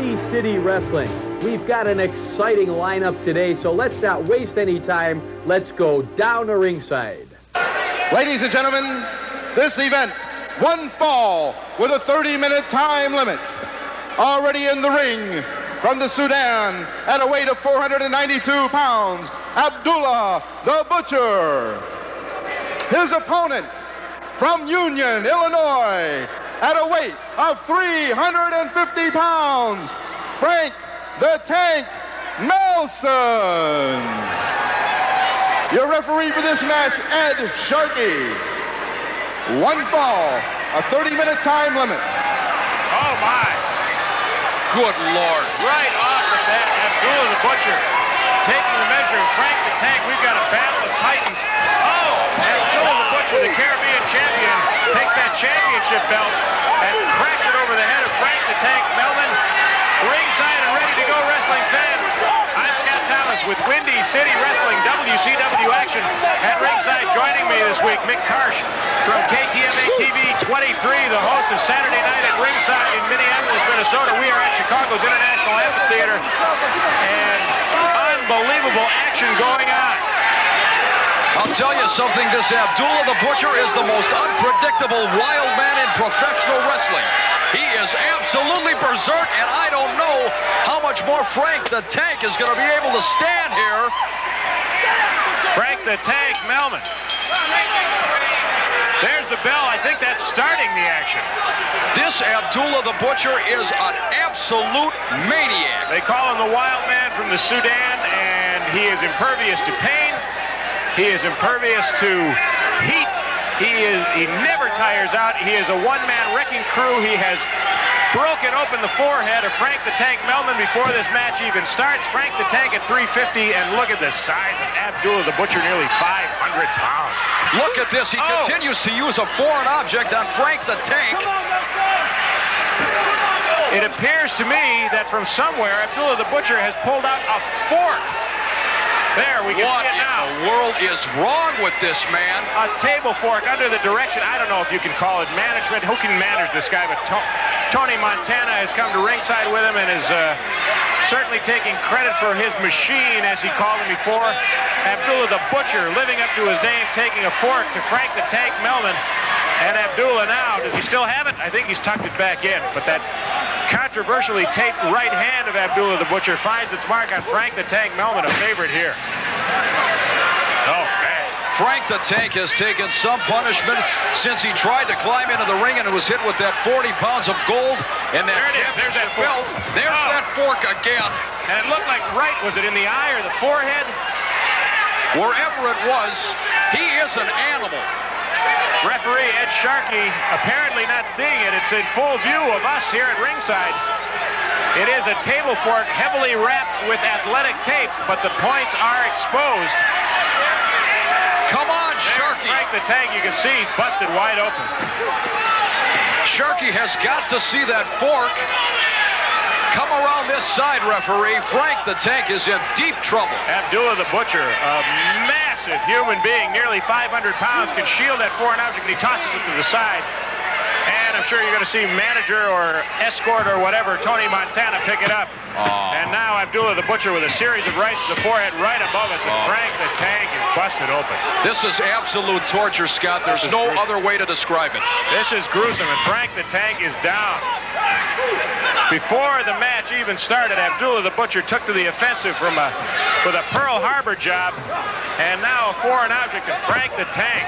Windy City Wrestling. We've got an exciting lineup today, so let's not waste any time. Let's go down to ringside. Ladies and gentlemen, this event, one fall with a 30-minute time limit. Already in the ring from the Sudan at a weight of 492 pounds, Abdullah the Butcher. His opponent from Union, Illinois, at a weight of 350 pounds, Frank the Tank Nelson. Your referee for this match, Ed Sharkey. One fall, a 30-minute time limit. Oh my. Good Lord. Right off the bat, Abdullah the Butcher taking the measure of Frank the Tank. We've got a battle of titans. Oh, Abdullah the Butcher, the Caribbean champion, takes that championship belt and cracks it over the head of Frank the Tank Melvin. Ringside and ready to go, wrestling fans. I'm Scott Thomas with Windy City Wrestling, WCW action. At ringside, joining me this week, Mick Karsh from KTMA-TV 23, the host of Saturday Night at Ringside in Minneapolis, Minnesota. We are at Chicago's International Amphitheater, and unbelievable action going on. I'll tell you something, this Abdullah the Butcher is the most unpredictable wild man in professional wrestling. He is absolutely berserk, and I don't know how much more Frank the Tank is going to be able to stand here. Frank the Tank Melvin. There's the bell. I think that's starting the action. This Abdullah the Butcher is an absolute maniac. They call him the Wild Man from the Sudan, and he is impervious to pain. He is impervious to heat. He never tires out. He is a one-man wrecking crew. He has broken open the forehead of Frank the Tank Melvin before this match even starts. Frank the Tank at 350, and look at the size of Abdullah the Butcher, nearly 500 pounds. Look at this. He continues to use a foreign object on Frank the Tank. It appears to me that from somewhere, Abdullah the Butcher has pulled out a fork. There, we can see it now. What in the world is wrong with this man? A table fork under the direction, I don't know if you can call it management. Who can manage this guy? But Tony Montana has come to ringside with him and is certainly taking credit for his machine, as he called him before. Abdullah the Butcher, living up to his name, taking a fork to Frank the Tank Melvin. And Abdullah now, does he still have it? I think he's tucked it back in, but that controversially taped right hand of Abdullah the Butcher finds its mark on Frank the Tank Melvin, a favorite here. Oh, man. Frank the Tank has taken some punishment since he tried to climb into the ring and was hit with that 40 pounds of gold and that championship belt. There's that fork again. And it looked like was it in the eye or the forehead? Wherever it was, he is an animal. Referee Ed Sharkey apparently not seeing it. It's in full view of us here at ringside. It is a table fork heavily wrapped with athletic tape, but the points are exposed. Come on, Sharkey. Frank the Tank, you can see, busted wide open. Sharkey has got to see that fork. Come around this side, referee. Frank the Tank is in deep trouble. Abdullah the Butcher, a massive human being, nearly 500 pounds, can shield that foreign object, and he tosses it to the side. And I'm sure you're going to see manager or escort or whatever, Tony Montana, pick it up. And now Abdullah the Butcher with a series of rights to the forehead right above us, and Frank the Tank is busted open. This is absolute torture, Scott. There's no other way to describe it. This is gruesome, and Frank the Tank is down. Before the match even started, Abdullah the Butcher took to the offensive with a Pearl Harbor job, and now a foreign object, and Frank the Tank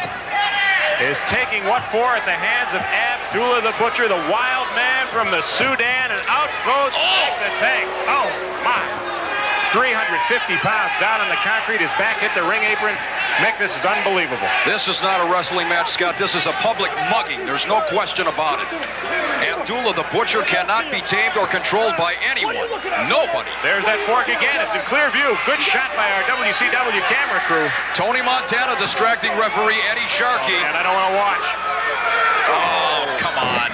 is taking what for at the hands of Abdullah the Butcher, the wild man from the Sudan, and out goes Frank the Tank. Oh, my. 350 pounds down on the concrete. His back hit the ring apron. Mick, this is unbelievable. This is not a wrestling match, Scott. This is a public mugging. There's no question about it. Abdullah the Butcher cannot be tamed or controlled by anyone. Nobody. There's that fork again. It's in clear view. Good shot by our WCW camera crew. Tony Montana distracting referee Eddie Sharkey. And I don't want to watch. Oh, come on.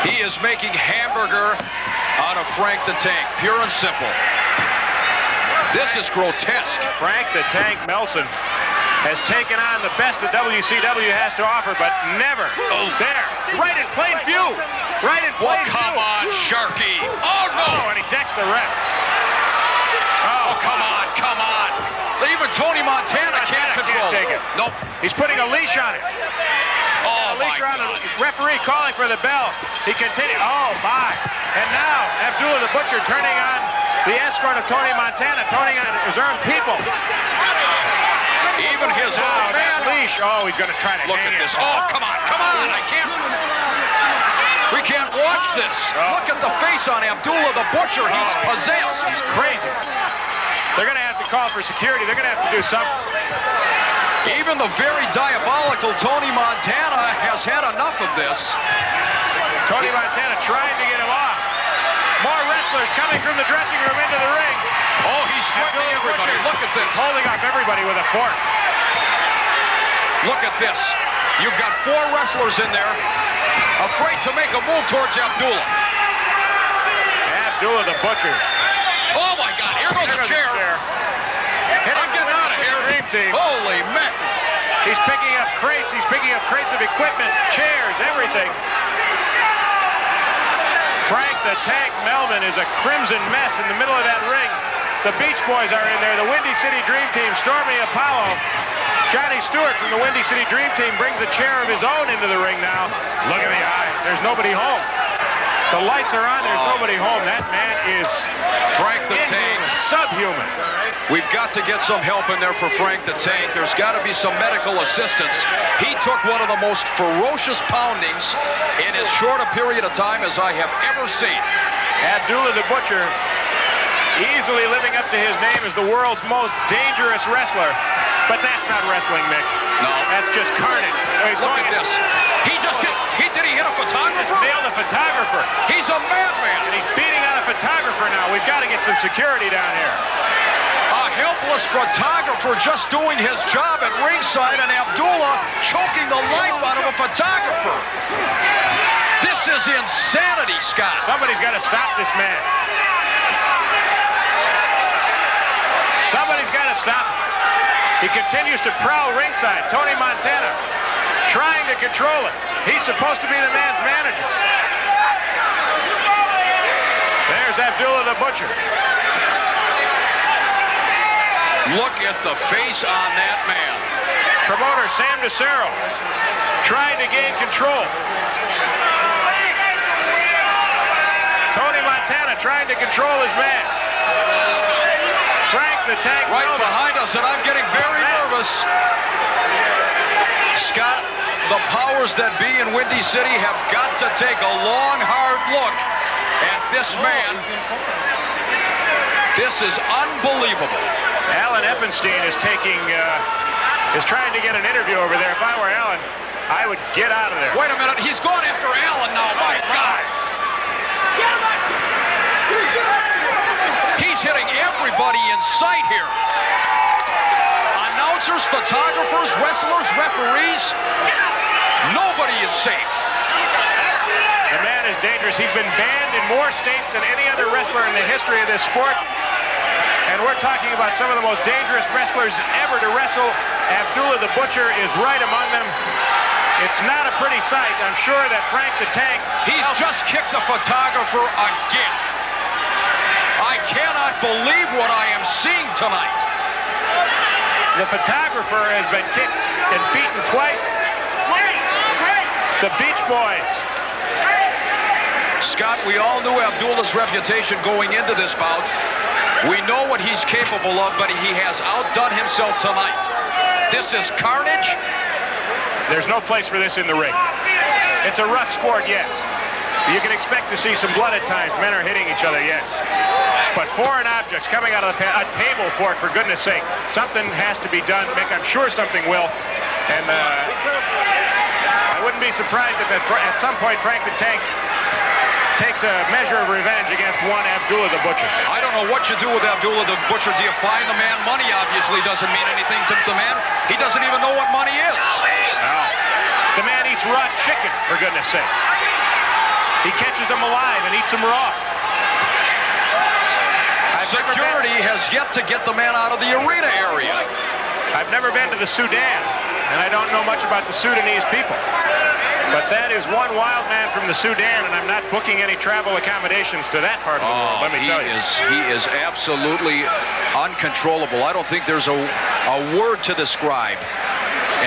He is making hamburger out of Frank the Tank. Pure and simple. This is grotesque. Frank the Tank Melson has taken on the best that WCW has to offer, but never. There, right in plain view. Right in Well, play. come on, Sharky. Oh, no. Oh, and he decks the ref. Oh, come on, come on. Even Tony Montana can't control take it. Nope. He's putting a leash on it. Oh, A leash my on God. the referee calling for the bell. He continues. Oh, my. And now Abdullah the Butcher turning on the escort of Tony Montana, turning on his own people. Even his Now, own that man. leash. Oh, he's going to try to Look hang at it. this. Oh, come on, come on. I can't. We can't watch this. Look at the face on Abdullah the Butcher. He's possessed. He's crazy. They're going to have to call for security. They're going to have to do something. Even the very diabolical Tony Montana has had enough of this. Tony Montana trying to get him off. More wrestlers coming from the dressing room into the ring. Oh, he's threatening Abdullah everybody. Butcher Look at this. holding up everybody with a fork. Look at this. You've got 4 wrestlers in there afraid to make a move towards Abdullah. Abdullah the Butcher. Oh, my God. Here goes a chair. I'm getting out of here. Dream team. Holy man. He's picking up crates. He's picking up crates of equipment, chairs, everything. Frank the Tank Melvin is a crimson mess in the middle of that ring. The Beach Boys are in there. The Windy City Dream Team, Stormy Apollo. Johnny Stewart from the Windy City Dream Team brings a chair of his own into the ring now. Look at the eyes. There's nobody home. The lights are on. There's nobody home. That man is Frank the Tank. Subhuman. We've got to get some help in there for Frank the Tank. There's got to be some medical assistance. He took one of the most ferocious poundings in as short a period of time as I have ever seen. Abdullah the Butcher, easily living up to his name as the world's most dangerous wrestler. But that's not wrestling, Mick. No. That's just carnage. Look at this. He just hit. Did he hit a photographer? Nailed a photographer. He's a madman. And he's beating on a photographer now. We've got to get some security down here. A helpless photographer just doing his job at ringside, and Abdullah choking the life out of a photographer. This is insanity, Scott. Somebody's got to stop this man. Somebody's got to stop him. He continues to prowl ringside. Tony Montana trying to control it. He's supposed to be the man's manager. There's Abdullah the Butcher. Look at the face on that man. Promoter Sam DeCero trying to gain control. Tony Montana trying to control his man. Frank the Tank Right Melvin. behind us, and I'm getting very nervous. Scott, the powers that be in Windy City have got to take a long, hard look at this man. This is unbelievable. Alan Eppenstein is trying to get an interview over there. If I were Alan, I would get out of there. Wait a minute, he's gone after Allen now, my God. He's hitting everybody in sight here. Announcers, photographers, wrestlers, referees. Nobody is safe. The man is dangerous. He's been banned in more states than any other wrestler in the history of this sport. And we're talking about some of the most dangerous wrestlers ever to wrestle. Abdullah the Butcher is right among them. It's not a pretty sight. I'm sure that Frank the Tank... He's just kicked a photographer again. I cannot believe what I am seeing tonight. The photographer has been kicked and beaten twice. The Beach Boys. Scott, we all knew Abdullah's reputation going into this bout. We know what he's capable of, but he has outdone himself tonight. This is carnage. There's no place for this in the ring. It's a rough sport, yes. You can expect to see some blood at times. Men are hitting each other, yes. But foreign objects coming out of a table for it, for goodness sake. Something has to be done, Mick. I'm sure something will. And I wouldn't be surprised if at some point Frank the Tank takes a measure of revenge against one Abdullah the Butcher. I don't know what you do with Abdullah the Butcher. Do you fine the man? Money obviously doesn't mean anything to the man. He doesn't even know what money is. No. The man eats raw chicken, for goodness sake. He catches them alive and eats them raw. Security has yet to get the man out of the arena area. I've never been to the Sudan, and I don't know much about the Sudanese people. But that is one wild man from the Sudan, and I'm not booking any travel accommodations to that part of the world, let me tell you. He is absolutely uncontrollable. I don't think there's a word to describe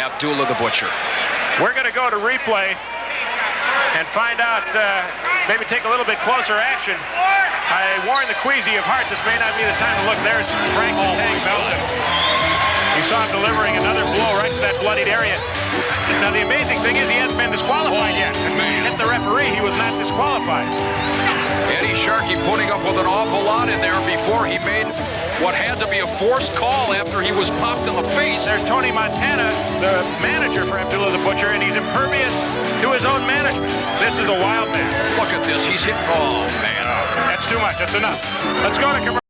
Abdullah the Butcher. We're going to go to replay and find out, maybe take a little bit closer action. I warned the Queasy of Hart, this may not be the time to look. There's Frank the Tank Belson. You saw him delivering another blow right to that bloodied area. Now, the amazing thing is he hasn't been disqualified yet. If he hit the referee, he was not disqualified. Eddie Sharkey putting up with an awful lot in there before he made what had to be a forced call after he was popped in the face. There's Tony Montana, the manager for Abdullah the Butcher, and he's impervious to his own management. This is a wild man. Look at this. He's hit. Oh, man. That's too much. That's enough. Let's go to commercial.